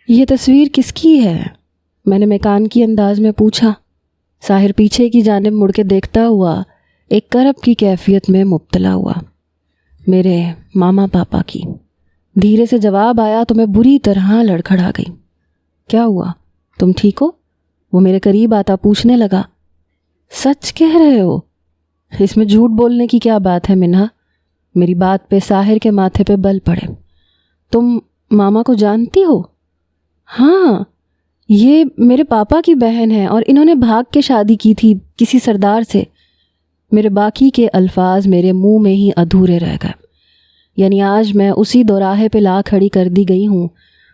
یہ تصویر کس کی ہے؟ میں نے میکانکی انداز میں پوچھا۔ ساحر پیچھے کی جانب مڑ کے دیکھتا ہوا ایک کرب کی کیفیت میں مبتلا ہوا۔ میرے ماما پاپا کی۔ دھیرے سے جواب آیا تو میں بری طرح لڑکھڑا گئی۔ کیا ہوا؟ تم ٹھیک ہو؟ وہ میرے قریب آتا پوچھنے لگا۔ سچ کہہ رہے ہو؟ اس میں جھوٹ بولنے کی کیا بات ہے منہا؟ میری بات پہ ساحر کے ماتھے پہ بل پڑے۔ تم ماما کو جانتی ہو؟ ہاں، یہ میرے پاپا کی بہن ہے اور انہوں نے بھاگ کے شادی کی تھی کسی سردار سے۔ میرے باقی کے الفاظ میرے منہ میں ہی ادھورے رہ گئے۔ یعنی آج میں اسی دوراہے پہ لا کھڑی کر دی گئی ہوں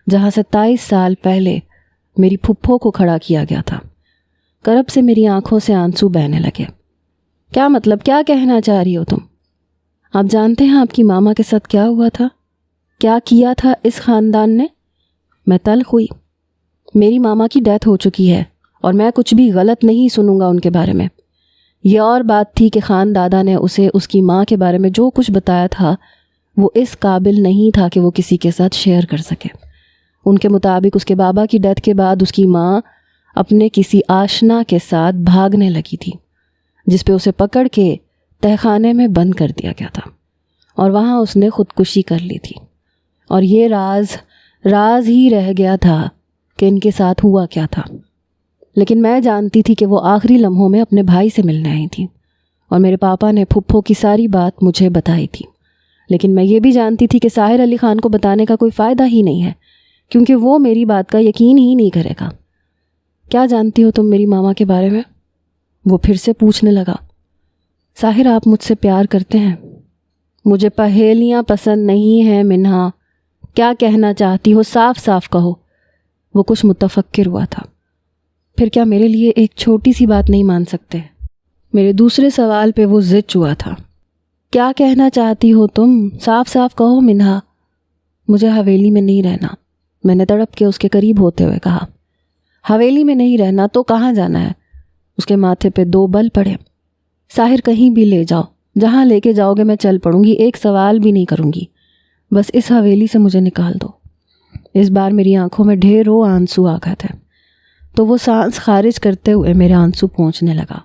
جہاں 27 سال پہلے میری پھپھو کو کھڑا کیا گیا تھا۔ کرب سے میری آنکھوں سے آنسو بہنے لگے۔ کیا مطلب؟ کیا کہنا چاہ رہی ہو تم؟ آپ جانتے ہیں آپ کی ماما کے ساتھ کیا ہوا تھا؟ کیا کیا تھا اس خاندان نے؟ میں تلخ ہوئی۔ میری ماما کی ڈیتھ ہو چکی ہے اور میں کچھ بھی غلط نہیں سنوں گا ان کے بارے میں۔ یہ اور بات تھی کہ خان دادا نے اسے اس کی ماں کے بارے میں جو کچھ بتایا تھا وہ اس قابل نہیں تھا کہ وہ کسی کے ساتھ شیئر کر سکے۔ ان کے مطابق اس کے بابا کی ڈیتھ کے بعد اس کی ماں اپنے کسی آشنا کے ساتھ بھاگنے لگی تھی، جس پہ اسے پکڑ کے تہہ خانے میں بند کر دیا گیا تھا اور وہاں اس نے خودکشی کر لی تھی۔ اور یہ راز ہی رہ گیا تھا کہ ان کے ساتھ ہوا کیا تھا۔ لیکن میں جانتی تھی کہ وہ آخری لمحوں میں اپنے بھائی سے ملنے آئی تھی اور میرے پاپا نے پھپھو کی ساری بات مجھے بتائی تھی۔ لیکن میں یہ بھی جانتی تھی کہ ساحر علی خان کو بتانے کا کوئی فائدہ ہی نہیں ہے، کیونکہ وہ میری بات کا یقین ہی نہیں کرے گا۔ کیا جانتی ہو تم میری ماما کے بارے میں؟ وہ پھر سے پوچھنے لگا۔ ساحر، آپ مجھ سے پیار کرتے ہیں؟ مجھے پہیلیاں پسند نہیں ہیں منہا۔ کیا کہنا چاہتی ہو؟ صاف صاف کہو۔ وہ کچھ متفکر ہوا تھا۔ پھر کیا میرے لیے ایک چھوٹی سی بات نہیں مان سکتے؟ میرے دوسرے سوال پہ وہ ضد ہوا تھا۔ کیا کہنا چاہتی ہو تم؟ صاف صاف کہو منہا۔ مجھے حویلی میں نہیں رہنا، میں نے تڑپ کے اس کے قریب ہوتے ہوئے کہا۔ حویلی میں نہیں رہنا تو کہاں جانا ہے؟ اس کے ماتھے پہ 2 بل پڑے۔ ساحر، کہیں بھی لے جاؤ، جہاں لے کے جاؤ گے میں چل پڑوں گی، ایک سوال بھی نہیں کروں گی، بس اس حویلی سے مجھے نکال دو۔ اس بار میری آنکھوں میں ڈھیروں آنسو آ گئے تھے، تو وہ سانس خارج کرتے ہوئے میرے آنسو پہنچنے لگا۔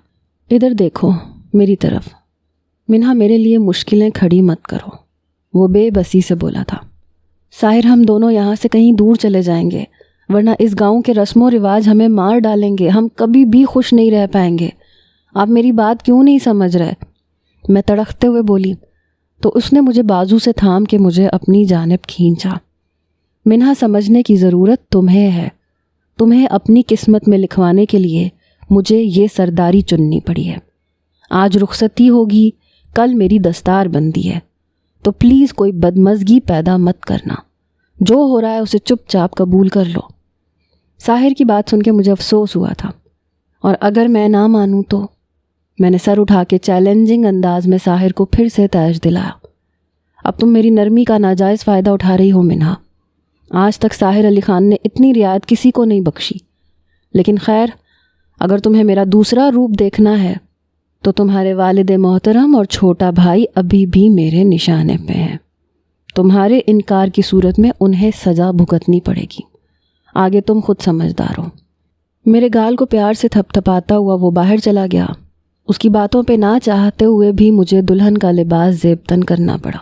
ادھر دیکھو میری طرف۔ منہا، میرے لیے مشکلیں کھڑی مت کرو، وہ بے بسی سے بولا تھا۔ ساحر، ہم دونوں یہاں سے کہیں دور چلے جائیں گے، ورنہ اس گاؤں کے رسم و رواج ہمیں مار ڈالیں گے، ہم کبھی بھی خوش نہیں رہ پائیں گے۔ آپ میری بات کیوں نہیں سمجھ رہے؟ میں تڑکتے ہوئے بولی، تو اس نے مجھے بازو سے تھام کے مجھے اپنی جانب کھینچا۔ منہا، سمجھنے کی ضرورت تمہیں ہے، تمہیں اپنی قسمت میں لکھوانے کے لیے مجھے یہ سرداری چننی پڑی ہے۔ آج رخصتی ہوگی، کل میری دستار بندی ہے، تو پلیز کوئی بدمزگی پیدا مت کرنا، جو ہو رہا ہے اسے چپ چاپ قبول کر لو۔ ساحر کی بات سن کے مجھے افسوس ہوا تھا، اور اگر میں نہ مانوں تو؟ میں نے سر اٹھا کے چیلنجنگ انداز میں ساحر کو پھر سے تیش دلایا۔ اب تم میری نرمی کا ناجائز فائدہ اٹھا رہی ہو منہا۔ آج تک ساحر علی خان نے اتنی رعایت کسی کو نہیں بخشی، لیکن خیر، اگر تمہیں میرا دوسرا روپ دیکھنا ہے تو تمہارے والد محترم اور چھوٹا بھائی ابھی بھی میرے نشانے پہ ہیں۔ تمہارے انکار کی صورت میں انہیں سزا بھگتنی پڑے گی۔ آگے تم خود سمجھدار ہو۔ میرے گال کو پیار سے تھپ تھپاتا ہوا وہ باہر چلا گیا۔ اس کی باتوں پہ نہ چاہتے ہوئے بھی مجھے دلہن کا لباس زیب تن کرنا پڑا۔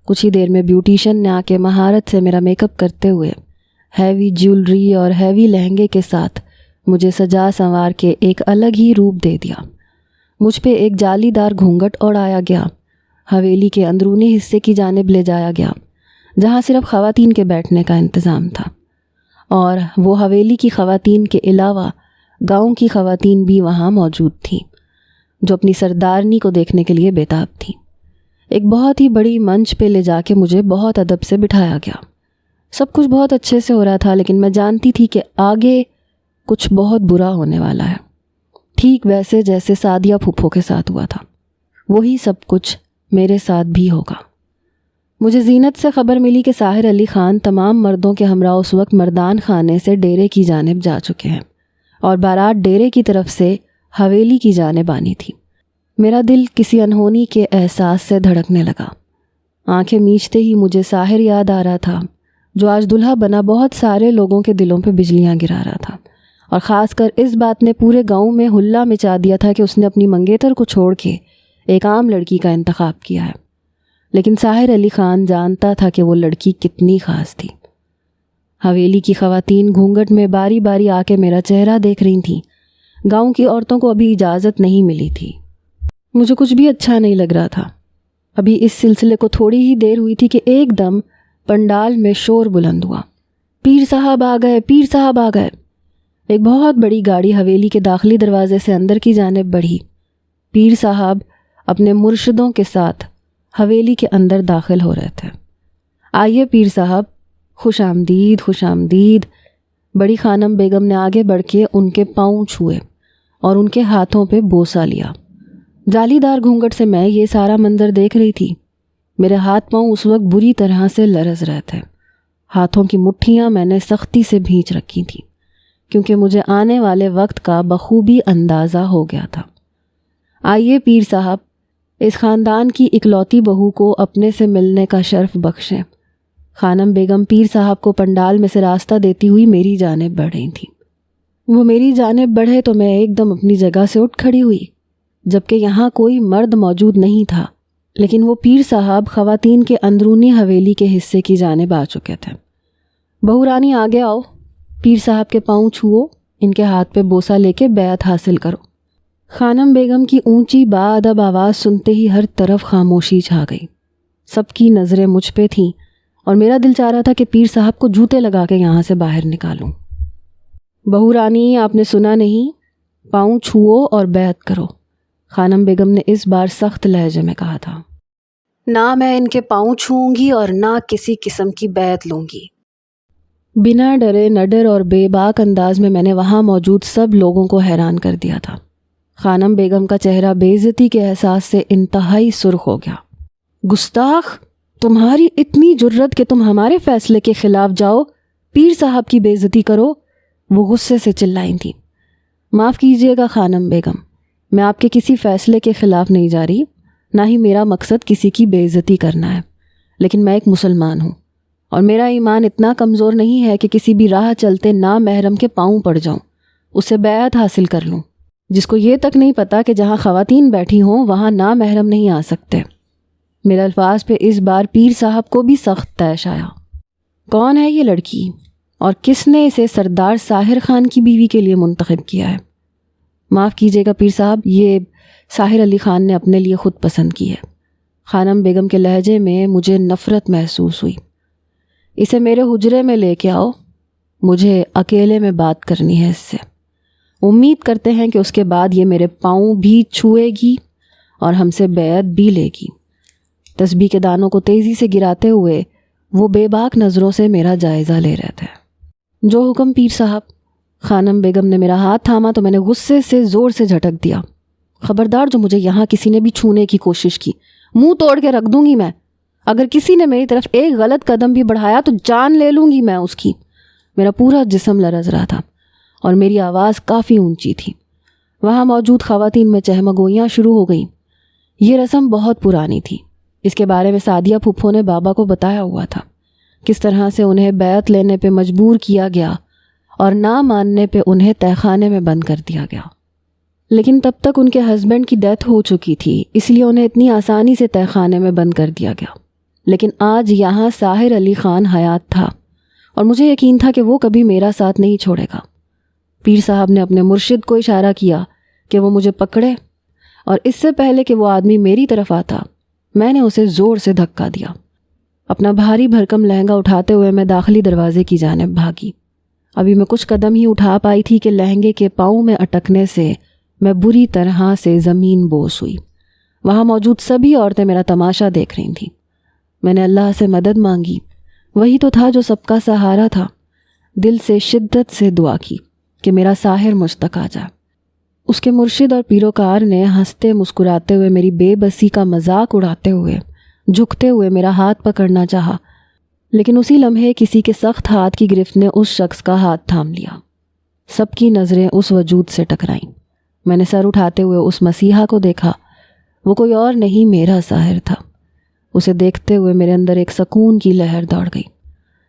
کچھ ہی دیر میں بیوٹیشن نے آ کے مہارت سے میرا میک اپ کرتے ہوئے ہیوی جیولری اور ہیوی لہنگے کے ساتھ مجھے سجا سنوار کے ایک الگ ہی روپ دے دیا۔ مجھ پہ ایک جالی دار گھونگھٹ اوڑھایا گیا، حویلی کے اندرونی حصے کی جانب لے جایا گیا جہاں صرف خواتین کے بیٹھنے کا انتظام تھا، اور وہ حویلی کی خواتین کے علاوہ گاؤں کی خواتین بھی وہاں موجود تھیں جو اپنی سردارنی کو دیکھنے کے لیے بےتاب تھیں۔ ایک بہت ہی بڑی منچ پہ لے جا کے مجھے بہت ادب سے بٹھایا گیا۔ سب کچھ بہت اچھے سے ہو رہا تھا، لیکن میں جانتی تھی کہ آگے کچھ بہت برا ہونے والا ہے، ٹھیک ویسے جیسے سعدیہ پھپھو کے ساتھ ہوا تھا، وہی سب کچھ میرے ساتھ بھی ہوگا۔ مجھے زینت سے خبر ملی کہ ساحر علی خان تمام مردوں کے ہمراہ اس وقت مردان خانے سے ڈیرے کی جانب جا چکے ہیں، اور بارات ڈیرے کی طرف سے حویلی کی جانب آنی تھی۔ میرا دل کسی انہونی کے احساس سے دھڑکنے لگا۔ آنکھیں میچتے ہی مجھے ساحر یاد آ رہا تھا، جو آج دلہا بنا بہت سارے لوگوں کے دلوں پہ بجلیاں گرا رہا تھا، اور خاص کر اس بات نے پورے گاؤں میں ہلا مچا دیا تھا کہ اس نے اپنی منگیتر کو چھوڑ کے ایک عام لڑکی کا انتخاب کیا ہے۔ لیکن ساحر علی خان جانتا تھا کہ وہ لڑکی کتنی خاص تھی۔ حویلی کی خواتین گھونگھٹ میں باری باری آ کے میرا چہرہ دیکھ رہی تھیں۔ گاؤں کی عورتوں کو ابھی اجازت نہیں ملی تھی۔ مجھے کچھ بھی اچھا نہیں لگ رہا تھا۔ ابھی اس سلسلے کو تھوڑی ہی دیر ہوئی تھی کہ ایک دم پنڈال میں شور بلند ہوا، پیر صاحب آ گئے، پیر صاحب آ گئے۔ ایک بہت بڑی گاڑی حویلی کے داخلی دروازے سے اندر کی جانب بڑھی۔ پیر صاحب اپنے مرشدوں کے ساتھ حویلی کے اندر داخل ہو رہے تھے۔ آئیے پیر صاحب، خوش آمدید، خوش آمدید۔ بڑی خانم بیگم نے آگے بڑھ کے ان کے پاؤں چھوئے اور ان کے ہاتھوں پہ بوسہ لیا۔ جالی دار گھونگھٹ سے میں یہ سارا منظر دیکھ رہی تھی۔ میرے ہاتھ پاؤں اس وقت بری طرح سے لرز رہے تھے۔ ہاتھوں کی مٹھیاں میں نے سختی سے بھینچ رکھی تھیں، کیونکہ مجھے آنے والے وقت کا بخوبی اندازہ ہو گیا تھا۔ آئیے پیر صاحب، اس خاندان کی اکلوتی بہو کو اپنے سے ملنے کا شرف بخشیں۔ خانم بیگم پیر صاحب کو پنڈال میں سے راستہ دیتی ہوئی میری جانب بڑھ رہی تھیں۔ وہ میری جانب بڑھے تو میں ایک دم اپنی جگہ سے اٹھ کھڑی ہوئی، جبکہ یہاں کوئی مرد موجود نہیں تھا، لیکن وہ پیر صاحب خواتین کے اندرونی حویلی کے حصے کی جانب آ چکے تھے۔ بہو رانی آگے آؤ، پیر صاحب کے پاؤں چھوؤ، ان کے ہاتھ پہ بوسہ لے کے بیعت حاصل کرو۔ خانم بیگم کی اونچی باادب آواز سنتے ہی ہر طرف خاموشی چھا گئی۔ سب کی نظریں مجھ پہ تھیں اور میرا دل چاہ رہا تھا کہ پیر صاحب کو جوتے لگا کے یہاں سے باہر نکالوں۔ بہو رانی، آپ نے سنا نہیں؟ پاؤں چھوؤ اور بیعت کرو، خانم بیگم نے اس بار سخت لہجے میں کہا تھا۔ نہ میں ان کے پاؤں چھوؤں گی اور نہ کسی قسم کی بیعت لوں گی۔ بنا ڈرے نڈر اور بے باک انداز میں نے وہاں موجود سب لوگوں کو حیران کر دیا تھا۔ خانم بیگم کا چہرہ بے عزتی کے احساس سے انتہائی سرخ ہو گیا۔ گستاخ، تمہاری اتنی جرت کہ تم ہمارے فیصلے کے خلاف جاؤ، پیر صاحب کی بے عزتی کرو، وہ غصے سے چلائی تھیں۔ معاف کیجیے گا خانم بیگم، میں آپ کے کسی فیصلے کے خلاف نہیں جا رہی، نہ ہی میرا مقصد کسی کی بے عزتی کرنا ہے، لیکن میں ایک مسلمان ہوں اور میرا ایمان اتنا کمزور نہیں ہے کہ کسی بھی راہ چلتے نامحرم کے پاؤں پڑ جاؤں، اسے بیعت حاصل کر لوں، جس کو یہ تک نہیں پتا کہ جہاں خواتین بیٹھی ہوں وہاں نامحرم نہیں آ سکتے۔ میرے الفاظ پہ اس بار پیر صاحب کو بھی سخت طیش آیا۔ کون ہے یہ لڑکی اور کس نے اسے سردار ساحر خان کی بیوی کے لیے منتخب کیا ہے؟ معاف کیجیے گا پیر صاحب، یہ ساحر علی خان نے اپنے لیے خود پسند کی ہے۔ خانم بیگم کے لہجے میں مجھے نفرت محسوس ہوئی۔ اسے میرے حجرے میں لے کے آؤ، مجھے اکیلے میں بات کرنی ہے اس سے۔ امید کرتے ہیں کہ اس کے بعد یہ میرے پاؤں بھی چھوئے گی اور ہم سے بیعت بھی لے گی۔ تسبیح کے دانوں کو تیزی سے گراتے ہوئے وہ بے باک نظروں سے میرا جائزہ لے رہے تھے۔ جو حکم پیر صاحب۔ خانم بیگم نے میرا ہاتھ تھاما تو میں نے غصے سے زور سے جھٹک دیا۔ خبردار، جو مجھے یہاں کسی نے بھی چھونے کی کوشش کی، منہ توڑ کے رکھ دوں گی میں۔ اگر کسی نے میری طرف ایک غلط قدم بھی بڑھایا تو جان لے لوں گی میں اس کی۔ میرا پورا جسم لرز رہا تھا اور میری آواز کافی اونچی تھی۔ وہاں موجود خواتین میں چہمگوئیاں شروع ہو گئیں۔ یہ رسم بہت پرانی تھی، اس کے بارے میں سعدیہ پھپھو نے بابا کو بتایا ہوا تھا، کس طرح سے انہیں بیعت لینے پہ مجبور کیا گیا اور نہ ماننے پہ انہیں تہہ خانے میں بند کر دیا گیا۔ لیکن تب تک ان کے ہسبینڈ کی ڈیتھ ہو چکی تھی، اس لیے انہیں اتنی آسانی سے تہہ خانے میں بند کر دیا گیا۔ لیکن آج یہاں ساحر علی خان حیات تھا اور مجھے یقین تھا کہ وہ کبھی میرا ساتھ نہیں چھوڑے گا۔ پیر صاحب نے اپنے مرشد کو اشارہ کیا کہ وہ مجھے پکڑے، اور اس سے پہلے کہ وہ آدمی میری طرف آتا میں نے اسے زور سے دھکا دیا۔ اپنا بھاری بھرکم لہنگا اٹھاتے ہوئے میں داخلی دروازے کی جانب بھاگی۔ ابھی میں کچھ قدم ہی اٹھا پائی تھی کہ لہنگے کے پاؤں میں اٹکنے سے میں بری طرح سے زمین بوس ہوئی۔ وہاں موجود سبھی عورتیں میرا تماشا دیکھ رہی تھیں۔ میں نے اللہ سے مدد مانگی، وہی تو تھا جو سب کا سہارا تھا۔ دل سے شدت سے دعا کی کہ میرا ساحر مجھ تک آ جائے۔ اس کے مرشد اور پیروکار نے ہنستے مسکراتے ہوئے میری بے بسی کا مذاق اڑاتے ہوئے جھکتے ہوئے میرا ہاتھ پکڑنا چاہا، لیکن اسی لمحے کسی کے سخت ہاتھ کی گرفت نے اس شخص کا ہاتھ تھام لیا۔ سب کی نظریں اس وجود سے ٹکرائیں۔ میں نے سر اٹھاتے ہوئے اس مسیحا کو دیکھا۔ وہ کوئی اور نہیں، میرا ساحر تھا۔ اسے دیکھتے ہوئے میرے اندر ایک سکون کی لہر دوڑ گئی۔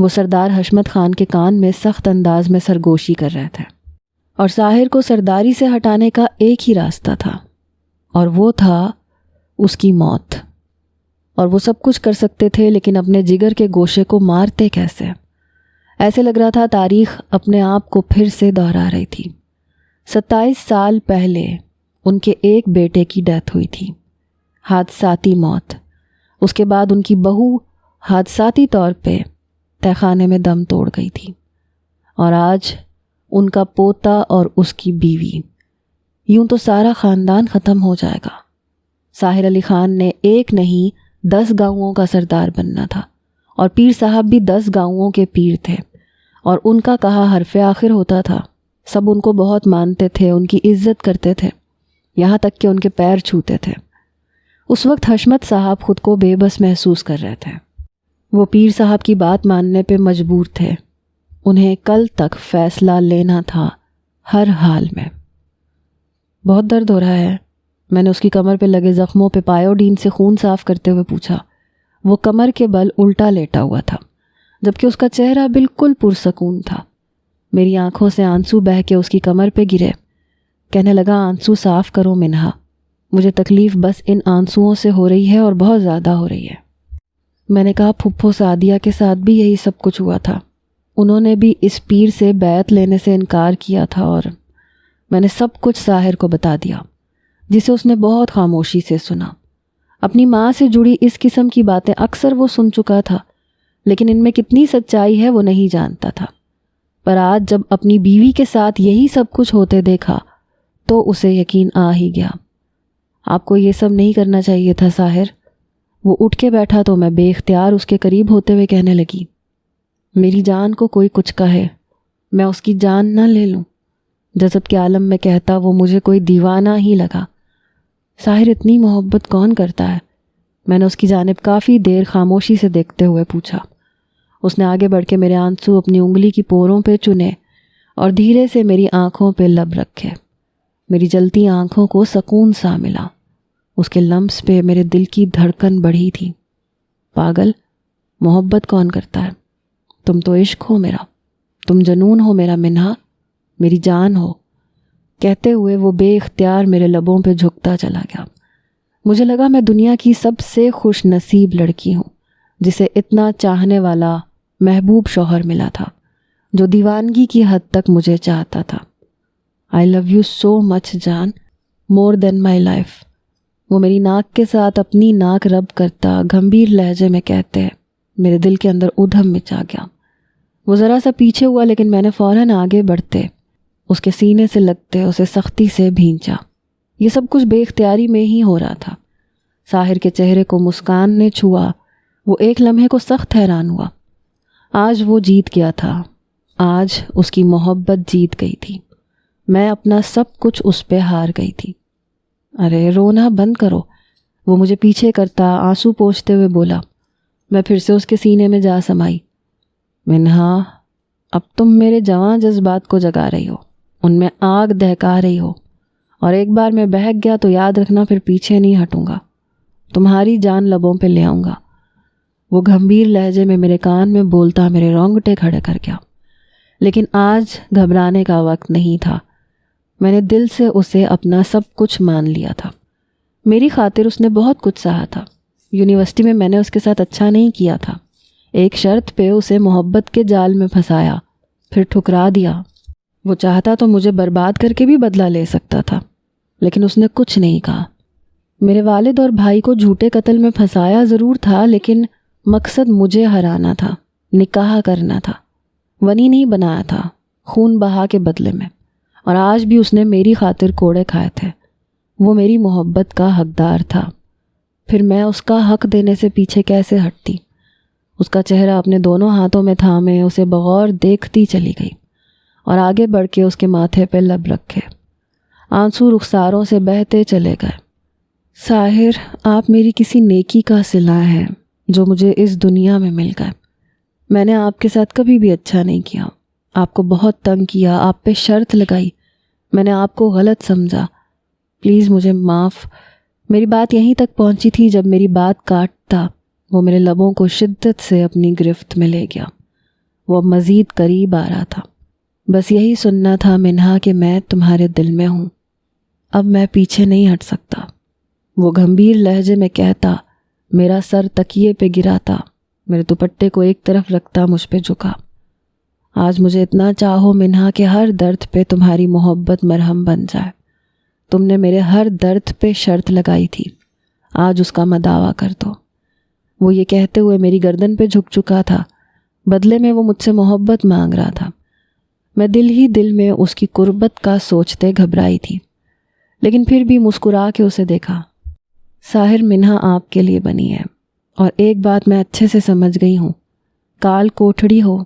وہ سردار حشمت خان کے کان میں سخت انداز میں سرگوشی کر رہے تھے، اور ساحر کو سرداری سے ہٹانے کا ایک ہی راستہ تھا، اور وہ تھا اس کی موت۔ اور وہ سب کچھ کر سکتے تھے، لیکن اپنے جگر کے گوشے کو مارتے کیسے؟ ایسے لگ رہا تھا تاریخ اپنے آپ کو پھر سے دہرا رہی تھی۔ 27 سال پہلے ان کے ایک بیٹے کی ڈیتھ ہوئی تھی، حادثاتی موت۔ اس کے بعد ان کی بہو حادثاتی طور پہ تہہ خانے میں دم توڑ گئی تھی، اور آج ان کا پوتا اور اس کی بیوی۔ یوں تو سارا خاندان ختم ہو جائے گا۔ ساحر علی خان نے ایک نہیں 10 گاؤں کا سردار بننا تھا، اور پیر صاحب بھی 10 گاؤں کے پیر تھے، اور ان کا کہا حرف آخر ہوتا تھا۔ سب ان کو بہت مانتے تھے، ان کی عزت کرتے تھے، یہاں تک کہ ان کے پیر چھوتے تھے۔ اس وقت حشمت صاحب خود کو بے بس محسوس کر رہے تھے۔ وہ پیر صاحب کی بات ماننے پہ مجبور تھے، انہیں کل تک فیصلہ لینا تھا ہر حال میں۔ بہت درد ہو رہا ہے، میں نے اس کی کمر پہ لگے زخموں پہ پایوڈین سے خون صاف کرتے ہوئے پوچھا۔ وہ کمر کے بل الٹا لیٹا ہوا تھا، جبکہ اس کا چہرہ بالکل پرسکون تھا۔ میری آنکھوں سے آنسو بہہ کے اس کی کمر پہ گرے۔ کہنے لگا، آنسو صاف کرو منہا، مجھے تکلیف بس ان آنسوؤں سے ہو رہی ہے، اور بہت زیادہ ہو رہی ہے۔ میں نے کہا، پھپھو سعدیہ کے ساتھ بھی یہی سب کچھ ہوا تھا، انہوں نے بھی اس پیر سے بیعت لینے سے انکار کیا تھا، اور میں نے سب کچھ ساحر کو بتا دیا، جسے اس نے بہت خاموشی سے سنا۔ اپنی ماں سے جڑی اس قسم کی باتیں اکثر وہ سن چکا تھا، لیکن ان میں کتنی سچائی ہے وہ نہیں جانتا تھا۔ پر آج جب اپنی بیوی کے ساتھ یہی سب کچھ ہوتے دیکھا تو اسے یقین آ ہی گیا۔ آپ کو یہ سب نہیں کرنا چاہیے تھا ساحر۔ وہ اٹھ کے بیٹھا تو میں بے اختیار اس کے قریب ہوتے ہوئے کہنے لگی، میری جان کو کوئی کچھ کہے، میں اس کی جان نہ لے لوں؟ جذب کے عالم میں کہتا وہ مجھے کوئی دیوانہ ہی لگا۔ ساحر، اتنی محبت کون کرتا ہے؟ میں نے اس کی جانب کافی دیر خاموشی سے دیکھتے ہوئے پوچھا۔ اس نے آگے بڑھ کے میرے آنسو اپنی انگلی کی پوروں پہ چنے اور دھیرے سے میری آنکھوں پہ لب رکھے۔ میری جلتی آنکھوں کو سکون سا ملا۔ اس کے لمس پہ میرے دل کی دھڑکن بڑھی تھی۔ پاگل، محبت کون کرتا ہے؟ تم تو عشق ہو میرا، تم جنون ہو میرا منہا، میری جان ہو۔ کہتے ہوئے وہ بے اختیار میرے لبوں پہ جھکتا چلا گیا۔ مجھے لگا میں دنیا کی سب سے خوش نصیب لڑکی ہوں، جسے اتنا چاہنے والا محبوب شوہر ملا تھا، جو دیوانگی کی حد تک مجھے چاہتا تھا۔ I love you so much John, more than my life۔ وہ میری ناک کے ساتھ اپنی ناک رب کرتا گھمبیر لہجے میں کہتے میرے دل کے اندر ادھم مچا گیا۔ وہ ذرا سا پیچھے ہوا، لیکن میں نے فوراً آگے بڑھتے اس کے سینے سے لگتے اسے سختی سے بھینچا۔ یہ سب کچھ بے اختیاری میں ہی ہو رہا تھا۔ ساحر کے چہرے کو مسکان نے چھوا۔ وہ ایک لمحے کو سخت حیران ہوا۔ آج وہ جیت گیا تھا، آج اس کی محبت جیت گئی تھی۔ میں اپنا سب کچھ اس پہ ہار گئی تھی۔ ارے رونا بند کرو، وہ مجھے پیچھے کرتا آنسو پوچھتے ہوئے بولا۔ میں پھر سے اس کے سینے میں جا سمائی۔ منہا، اب تم میرے جواں جذبات کو جگا رہی ہو، ان میں آگ دہکا رہی ہو، اور ایک بار میں بہک گیا تو یاد رکھنا پھر پیچھے نہیں ہٹوں گا، تمہاری جان لبوں پہ لے آؤں گا۔ وہ گھمبیر لہجے میں میرے کان میں بولتا میرے رونگٹے کھڑے کر گیا۔ لیکن آج گھبرانے کا وقت نہیں تھا۔ میں نے دل سے اسے اپنا سب کچھ مان لیا تھا۔ میری خاطر اس نے بہت کچھ سہا تھا۔ یونیورسٹی میں نے اس کے ساتھ اچھا نہیں کیا تھا، ایک شرط پہ اسے محبت کے جال میں پھنسایا، پھر ٹھکرا دیا۔ وہ چاہتا تو مجھے برباد کر کے بھی بدلہ لے سکتا تھا، لیکن اس نے کچھ نہیں کہا۔ میرے والد اور بھائی کو جھوٹے قتل میں پھنسایا ضرور تھا، لیکن مقصد مجھے ہرانا تھا، نکاح کرنا تھا، ونی نہیں بنایا تھا خون بہا کے بدلے میں۔ اور آج بھی اس نے میری خاطر کوڑے کھائے تھے۔ وہ میری محبت کا حقدار تھا، پھر میں اس کا حق دینے سے پیچھے کیسے ہٹتی؟ اس کا چہرہ اپنے دونوں ہاتھوں میں تھامے اسے بغور دیکھتی چلی گئی، اور آگے بڑھ کے اس کے ماتھے پہ لب رکھے۔ آنسو رخساروں سے بہتے چلے گئے۔ ساحر، آپ میری کسی نیکی کا صلہ ہیں جو مجھے اس دنیا میں مل گئے۔ میں نے آپ کے ساتھ کبھی بھی اچھا نہیں کیا، آپ کو بہت تنگ کیا، آپ پہ شرط لگائی، میں نے آپ کو غلط سمجھا، پلیز مجھے معاف۔ میری بات یہیں تک پہنچی تھی جب میری بات کاٹتا وہ میرے لبوں کو شدت سے اپنی گرفت میں لے گیا۔ وہ مزید قریب آ رہا تھا۔ بس یہی سننا تھا منہا کہ میں تمہارے دل میں ہوں، اب میں پیچھے نہیں ہٹ سکتا۔ وہ گھمبیر لہجے میں کہتا، میرا سر تکیے پہ گراتا، میرے دوپٹے کو ایک طرف رکھتا، مجھ پہ جھکا۔ آج مجھے اتنا چاہو منہا کہ ہر درد پہ تمہاری محبت مرہم بن جائے۔ تم نے میرے ہر درد پہ شرط لگائی تھی، آج اس کا مداوع کر دو۔ وہ یہ کہتے ہوئے میری گردن پہ جھک چکا تھا، بدلے میں وہ مجھ سے محبت مانگ رہا تھا۔ میں دل ہی دل میں اس کی قربت کا سوچتے گھبرائی تھی، لیکن پھر بھی مسکرا کے اسے دیکھا۔ ساحر، منہا آپ کے لیے بنی ہے، اور ایک بات میں اچھے سے سمجھ گئی ہوں، کال کوٹھڑی ہو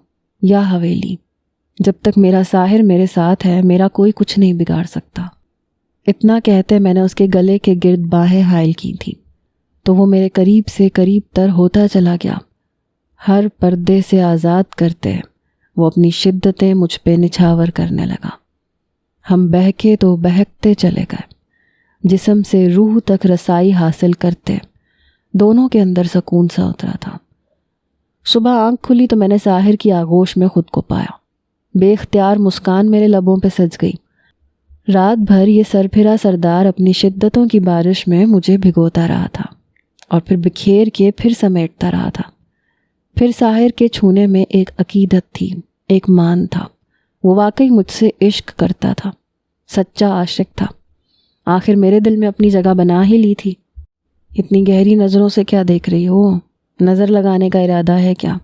یا حویلی، جب تک میرا ساحر میرے ساتھ ہے میرا کوئی کچھ نہیں بگاڑ سکتا۔ اتنا کہتے میں نے اس کے گلے کے گرد باہیں حائل کی تھی تو وہ میرے قریب سے قریب تر ہوتا چلا گیا۔ ہر پردے سے آزاد کرتے وہ اپنی شدتیں مجھ پہ نچھاور کرنے لگا۔ ہم بہکے تو بہکتے چلے گئے، جسم سے روح تک رسائی حاصل کرتے، دونوں کے اندر سکون سا اترا تھا۔ صبح آنکھ کھلی تو میں نے ساحر کی آغوش میں خود کو پایا۔ بے اختیار مسکان میرے لبوں پہ سج گئی۔ رات بھر یہ سرپھرا سردار اپنی شدتوں کی بارش میں مجھے بھگوتا رہا تھا اور پھر بکھیر کے پھر سمیٹتا رہا تھا۔ پھر ساحر کے چھونے میں ایک عقیدت تھی، ایک مان تھا۔ وہ واقعی مجھ سے عشق کرتا تھا، سچا عاشق تھا۔ آخر میرے دل میں اپنی جگہ بنا ہی لی تھی۔ اتنی گہری نظروں سے کیا دیکھ رہی ہو؟ نظر لگانے کا ارادہ ہے کیا؟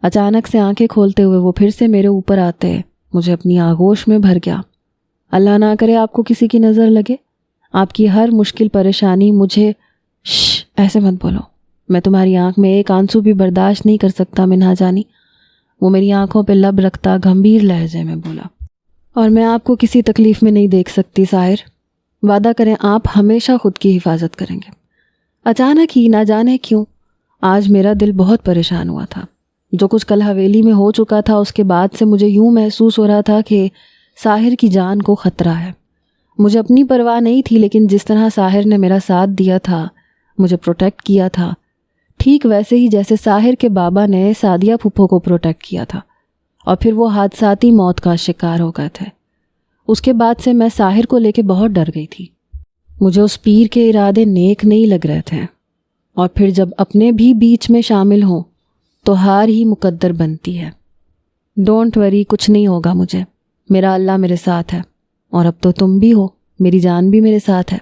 اچانک سے آنکھیں کھولتے ہوئے وہ پھر سے میرے اوپر آتے مجھے اپنی آغوش میں بھر گیا۔ اللہ نہ کرے آپ کو کسی کی نظر لگے، آپ کی ہر مشکل پریشانی مجھے ایسے مت بولو، میں تمہاری آنکھ میں ایک آنسو بھی برداشت نہیں کر سکتا منہا جانی۔ وہ میری آنکھوں پہ لب رکھتا گھمبیر لہجے میں بولا، اور میں آپ کو کسی تکلیف میں نہیں دیکھ سکتی ساحر، وعدہ کریں آپ ہمیشہ خود کی حفاظت کریں گے۔ اچانک ہی نہ جانے کیوں آج میرا دل بہت پریشان ہوا تھا۔ جو کچھ کل حویلی میں ہو چکا تھا اس کے بعد سے مجھے یوں محسوس ہو رہا تھا کہ ساحر کی جان کو خطرہ ہے۔ مجھے اپنی پرواہ نہیں تھی، لیکن جس طرح ساحر نے میرا ساتھ دیا تھا، مجھے پروٹیکٹ کیا تھا، ٹھیک ویسے ہی جیسے ساحر کے بابا نے سعدیہ پھپھو کو پروٹیکٹ کیا تھا اور پھر وہ حادثاتی موت کا شکار ہو گئے تھے۔ اس کے بعد سے میں ساحر کو لے کے بہت ڈر گئی تھی۔ مجھے اس پیر کے ارادے نیک نہیں لگ رہے تھے، اور پھر جب اپنے بھی بیچ میں شامل ہوں تو ہار ہی مقدر بنتی ہے۔ ڈونٹ وری، کچھ نہیں ہوگا مجھے، میرا اللہ میرے ساتھ ہے، اور اب تو تم بھی ہو، میری جان بھی میرے ساتھ ہے،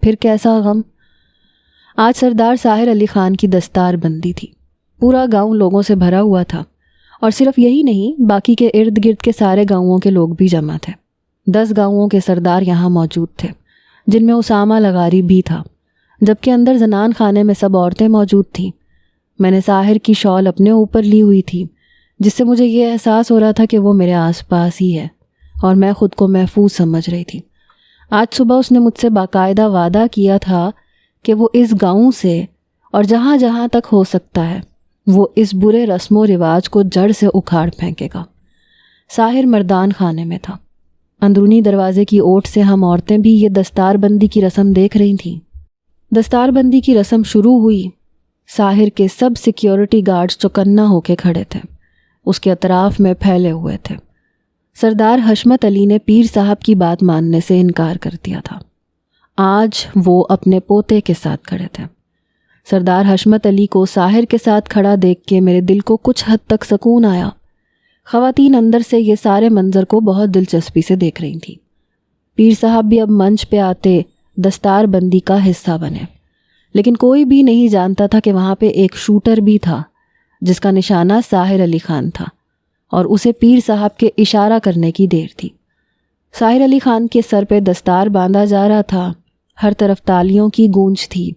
پھر کیسا غم۔ آج سردار ساحر علی خان کی دستار بندی تھی، پورا گاؤں لوگوں سے بھرا ہوا تھا، اور صرف یہی نہیں، باقی کے ارد گرد کے سارے گاؤں کے لوگ بھی جمع تھے۔ 10 گاؤں کے سردار یہاں موجود تھے، جن میں اسامہ لغاری بھی تھا، جبکہ اندر زنان خانے میں سب عورتیں موجود تھیں۔ میں نے ساحر کی شال اپنے اوپر لی ہوئی تھی، جس سے مجھے یہ احساس ہو رہا تھا کہ وہ میرے آس پاس ہی ہے، اور میں خود کو محفوظ سمجھ رہی تھی۔ آج صبح اس نے مجھ سے باقاعدہ وعدہ کیا تھا کہ وہ اس گاؤں سے اور جہاں جہاں تک ہو سکتا ہے وہ اس برے رسم و رواج کو جڑ سے اکھاڑ پھینکے گا۔ ساحر مردان خانے میں تھا۔ اندرونی دروازے کی اوٹ سے ہم عورتیں بھی یہ دستار بندی کی رسم دیکھ رہی تھیں۔ دستار بندی کی رسم شروع ہوئی، ساحر کے سب سیکیورٹی گارڈز چوکنا ہو کے کھڑے تھے، اس کے اطراف میں پھیلے ہوئے تھے۔ سردار حشمت علی نے پیر صاحب کی بات ماننے سے انکار کر دیا تھا۔ آج وہ اپنے پوتے کے ساتھ کھڑے تھے۔ سردار حشمت علی کو ساحر کے ساتھ کھڑا دیکھ کے میرے دل کو کچھ حد تک سکون آیا۔ خواتین اندر سے یہ سارے منظر کو بہت دلچسپی سے دیکھ رہی تھیں۔ پیر صاحب بھی اب منچ پہ آتے دستار بندی کا حصہ بنے، لیکن کوئی بھی نہیں جانتا تھا کہ وہاں پہ ایک شوٹر بھی تھا جس کا نشانہ ساحر علی خان تھا، اور اسے پیر صاحب کے اشارہ کرنے کی دیر تھی۔ ساحر علی خان کے سر پہ دستار باندھا جا رہا تھا، ہر طرف تالیوں کی گونج تھی،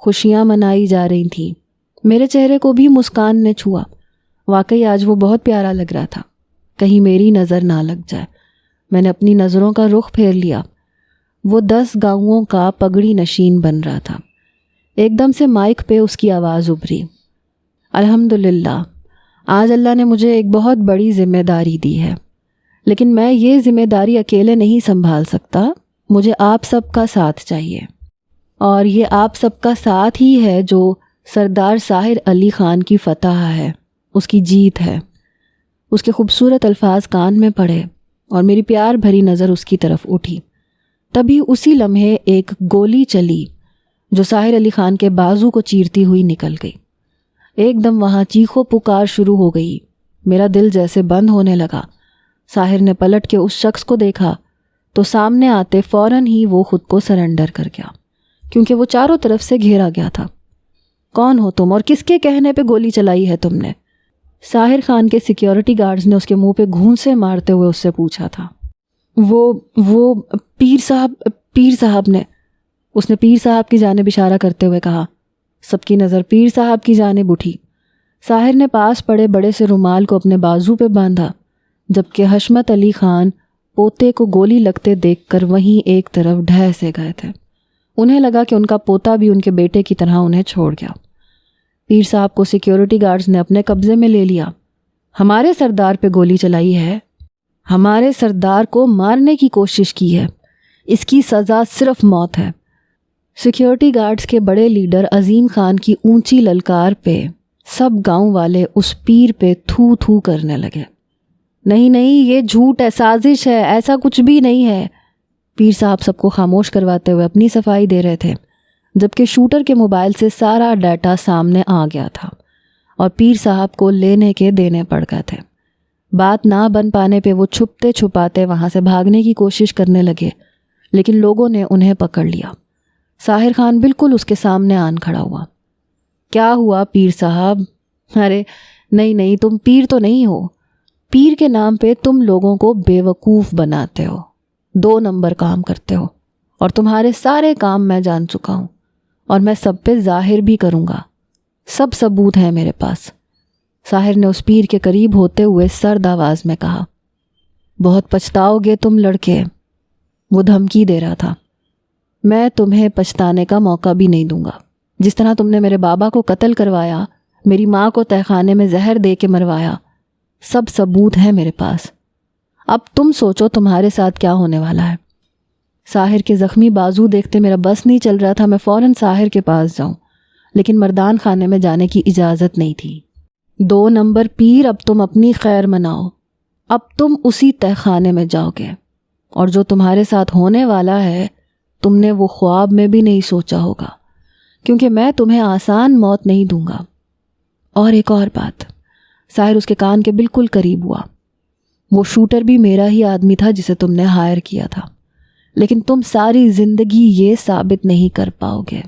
خوشیاں منائی جا رہی تھیں۔ میرے چہرے کو بھی مسکان نے چھوا، واقعی آج وہ بہت پیارا لگ رہا تھا، کہیں میری نظر نہ لگ جائے۔ میں نے اپنی نظروں کا رخ پھیر لیا۔ وہ 10 گاؤں کا پگڑی نشین بن رہا تھا۔ ایک دم سے مائک پہ اس کی آواز ابھری، الحمدللہ، آج اللہ نے مجھے ایک بہت بڑی ذمہ داری دی ہے، لیکن میں یہ ذمہ داری اکیلے نہیں سنبھال سکتا، مجھے آپ سب کا ساتھ چاہیے، اور یہ آپ سب کا ساتھ ہی ہے جو سردار ساحر علی خان کی فتح ہے، اس کی جیت ہے۔ اس کے خوبصورت الفاظ کان میں پڑے اور میری پیار بھری نظر اس کی طرف اٹھی۔ تبھی اسی لمحے ایک گولی چلی جو ساحر علی خان کے بازو کو چیرتی ہوئی نکل گئی۔ ایک دم وہاں چیخو پکار شروع ہو گئی۔ میرا دل جیسے بند ہونے لگا۔ ساحر نے پلٹ کے اس شخص کو دیکھا تو سامنے آتے فوراً ہی وہ خود کو سرنڈر کر گیا، کیونکہ وہ چاروں طرف سے گھیرا گیا تھا۔ کون ہو تم اور کس کے کہنے پہ گولی چلائی ہے تم نے؟ ساحر خان کے سیکیورٹی گارڈز نے اس کے منہ پہ گھونسے مارتے ہوئے اس سے پوچھا تھا۔ وہ پیر صاحب نے، اس نے پیر صاحب کی جانب اشارہ کرتے ہوئے کہا۔ سب کی نظر پیر صاحب کی جانب اٹھی۔ ساحر نے پاس پڑے بڑے سے رومال کو اپنے بازو پہ باندھا، جبکہ حشمت علی خان پوتے کو گولی لگتے دیکھ کر وہیں ایک طرف ڈھہ سے گئے تھے۔ انہیں لگا کہ ان کا پوتا بھی ان کے بیٹے کی طرح انہیں چھوڑ گیا۔ پیر صاحب کو سیکیورٹی گارڈز نے اپنے قبضے میں لے لیا۔ ہمارے سردار پہ گولی چلائی ہے، ہمارے سردار کو مارنے کی کوشش کی ہے، اس کی سزا صرف موت ہے۔ سیکیورٹی گارڈز کے بڑے لیڈر عظیم خان کی اونچی للکار پہ سب گاؤں والے اس پیر پہ تھو تھو کرنے لگے۔ نہیں، یہ جھوٹ ہے، سازش ہے، ایسا کچھ بھی نہیں ہے۔ پیر صاحب سب کو خاموش کرواتے ہوئے اپنی صفائی دے رہے تھے، جبکہ شوٹر کے موبائل سے سارا ڈیٹا سامنے آ گیا تھا اور پیر صاحب کو لینے کے دینے پڑ گئے تھے۔ بات نہ بن پانے پہ وہ چھپتے چھپاتے وہاں سے بھاگنے کی کوشش کرنے لگے، لیکن لوگوں نے انہیں پکڑ لیا۔ ساحر خان بالکل اس کے سامنے آن کھڑا ہوا۔ کیا ہوا پیر صاحب؟ ارے نہیں، تم پیر تو نہیں ہو۔ پیر کے نام پہ تم لوگوں کو بیوقوف بناتے ہو، 2 نمبر کام کرتے ہو، اور تمہارے سارے کام میں جان چکا ہوں اور میں سب پہ ظاہر بھی کروں گا۔ سب ثبوت ہیں میرے پاس۔ ساحر نے اس پیر کے قریب ہوتے ہوئے سرد آواز میں کہا۔ بہت پچھتاؤ گے تم لڑکے، وہ دھمکی دے رہا تھا۔ میں تمہیں پچھتانے کا موقع بھی نہیں دوں گا۔ جس طرح تم نے میرے بابا کو قتل کروایا، میری ماں کو تہخانے میں زہر دے کے مروایا، سب ثبوت ہیں میرے پاس۔ اب تم سوچو تمہارے ساتھ کیا ہونے والا ہے۔ ساحر کے زخمی بازو دیکھتے میرا بس نہیں چل رہا تھا میں فوراً ساحر کے پاس جاؤں، لیکن مردان خانے میں جانے کی اجازت نہیں تھی۔ 2 نمبر پیر، اب تم اپنی خیر مناؤ۔ اب تم اسی تہخانے میں جاؤ گے، اور جو تمہارے ساتھ ہونے والا ہے تم نے وہ خواب میں بھی نہیں سوچا ہوگا، کیونکہ میں تمہیں آسان موت نہیں دوں گا۔ اور ایک اور بات، ساحر اس کے کان کے بالکل قریب ہوا، وہ شوٹر بھی میرا ہی آدمی تھا جسے تم نے ہائر کیا تھا، لیکن تم ساری زندگی یہ ثابت نہیں کر پاؤ گے۔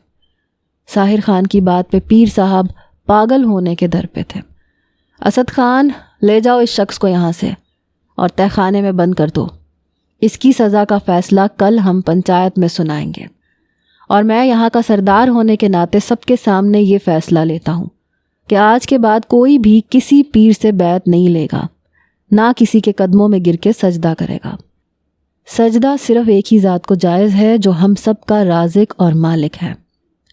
ساحر خان کی بات پہ پیر صاحب پاگل ہونے کے در پہ تھے۔ اسد خان، لے جاؤ اس شخص کو یہاں سے اور تہخانے میں بند کر دو۔ اس کی سزا کا فیصلہ کل ہم پنچایت میں سنائیں گے، اور میں یہاں کا سردار ہونے کے ناطے سب کے سامنے یہ فیصلہ لیتا ہوں کہ آج کے بعد کوئی بھی کسی پیر سے بیعت نہیں لے گا، نہ کسی کے قدموں میں گر کے سجدہ کرے گا۔ سجدہ صرف ایک ہی ذات کو جائز ہے جو ہم سب کا رازق اور مالک ہے۔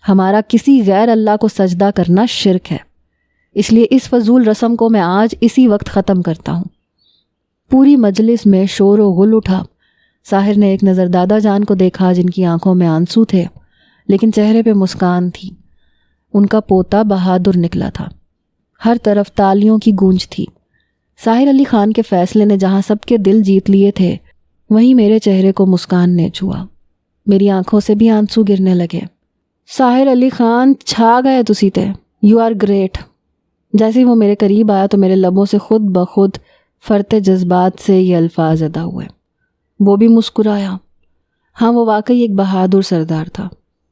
ہمارا کسی غیر اللہ کو سجدہ کرنا شرک ہے، اس لیے اس فضول رسم کو میں آج اسی وقت ختم کرتا ہوں۔ پوری مجلس میں شور و غل اٹھا۔ ساحر نے ایک نظر دادا جان کو دیکھا جن کی آنکھوں میں آنسو تھے لیکن چہرے پہ مسکان تھی۔ ان کا پوتا بہادر نکلا تھا۔ ہر طرف تالیوں کی گونج تھی۔ ساحر علی خان کے فیصلے نے جہاں سب کے دل جیت لیے تھے، وہیں میرے چہرے کو مسکان نے چھوا۔ میری آنکھوں سے بھی آنسو گرنے لگے۔ ساحر علی خان، چھا گئے تسی تے، یو آر گریٹ۔ جیسے وہ میرے قریب آیا تو میرے لبوں سے خود بخود فرتے جذبات سے یہ الفاظ ادا ہوئے۔ وہ بھی مسکرایا۔ ہاں، وہ واقعی ایک بہادر سردار تھا،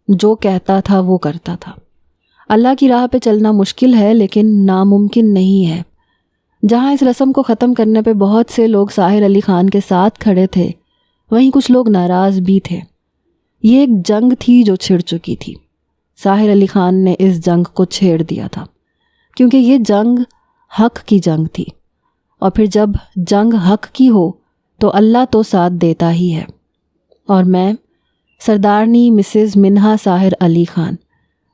جو کہتا تھا وہ کرتا تھا۔ اللہ کی راہ پہ چلنا مشکل ہے لیکن ناممکن نہیں ہے۔ جہاں اس رسم کو ختم کرنے پہ بہت سے لوگ ساحر علی خان کے ساتھ کھڑے تھے، وہیں کچھ لوگ ناراض بھی تھے۔ یہ ایک جنگ تھی جو چھڑ چکی تھی۔ ساحر علی خان نے اس جنگ کو چھیڑ دیا تھا، کیونکہ یہ جنگ حق کی جنگ تھی، اور پھر جب جنگ حق کی ہو تو اللہ تو ساتھ دیتا ہی ہے۔ اور میں، سردارنی مسز منہا ساحر علی خان،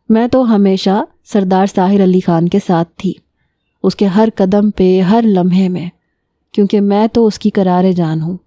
میں تو ہمیشہ سردار ساحر علی خان کے ساتھ تھی، اس کے ہر قدم پہ، ہر لمحے میں، کیونکہ میں تو اس کی قرار جان ہوں۔